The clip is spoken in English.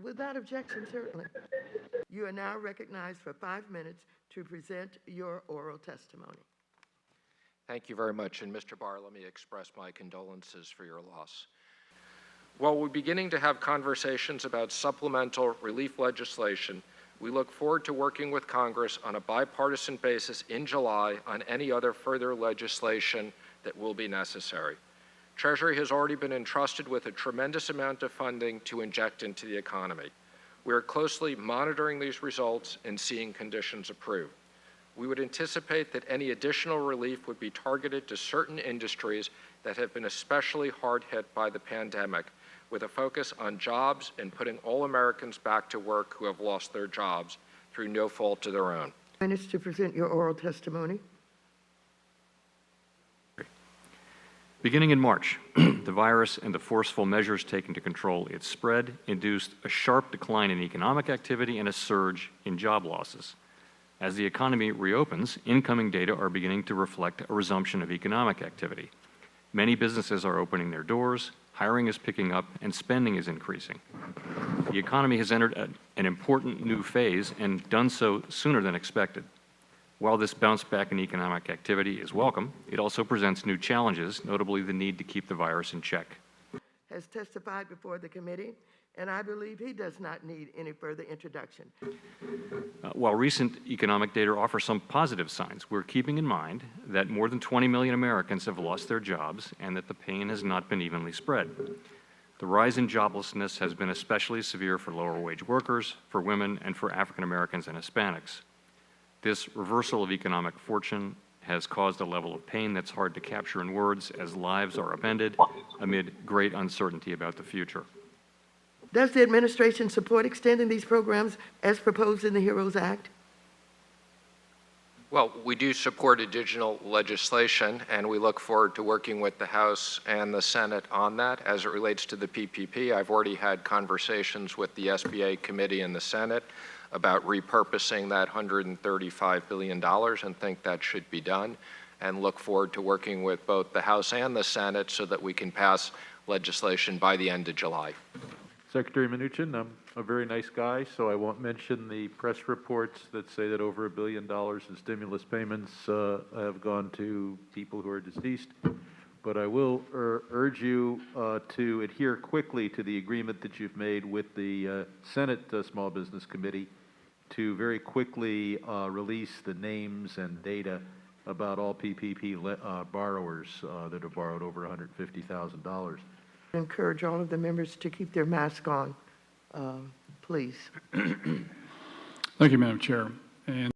Without objection, certainly. You are now recognized for 5 minutes to present your oral testimony. Thank you very much. And Mr. Barr, let me express my condolences for your loss. While we're beginning to have conversations about supplemental relief legislation, we look forward to working with Congress on a bipartisan basis in July on any other further legislation that will be necessary. Treasury has already been entrusted with a tremendous amount of funding to inject into the economy. We are closely monitoring these results and seeing conditions improve. We would anticipate that any additional relief would be targeted to certain industries that have been especially hard hit by the pandemic, with a focus on jobs and putting all Americans back to work who have lost their jobs through no fault of their own. Minutes to present your oral testimony. Beginning in March, the virus and the forceful measures taken to control its spread induced a sharp decline in economic activity and a surge in job losses. As the economy reopens, incoming data are beginning to reflect a resumption of economic activity. Many businesses are opening their doors, hiring is picking up, and spending is increasing. The economy has entered an important new phase and done so sooner than expected. While this bounce back in economic activity is welcome, it also presents new challenges, notably the need to keep the virus in check. Has testified before the committee, and I believe he does not need any further introduction. While recent economic data offer some positive signs, we're keeping in mind that more than 20 million Americans have lost their jobs and that the pain has not been evenly spread. The rise in joblessness has been especially severe for lower-wage workers, for women, and for African Americans and Hispanics. This reversal of economic fortune has caused a level of pain that's hard to capture in words as lives are upended amid great uncertainty about the future. Does the administration support extending these programs as proposed in the HEROES Act? Well, we do support additional legislation, and we look forward to working with the House and the Senate on that. As it relates to the PPP, I've already had conversations with the SBA committee in the Senate about repurposing that $135 billion and think that should be done, and look forward to working with both the House and the Senate so that we can pass legislation by the end of July. Secretary Mnuchin, I'm a very nice guy, so I won't mention the press reports that say that over $1 billion in stimulus payments have gone to people who are deceased. But I will urge you to adhere quickly to the agreement that you've made with the Senate Small Business Committee to very quickly release the names and data about all PPP borrowers that have borrowed over $150,000. Encourage all of the members to keep their mask on, please. Thank you, Madam Chair. And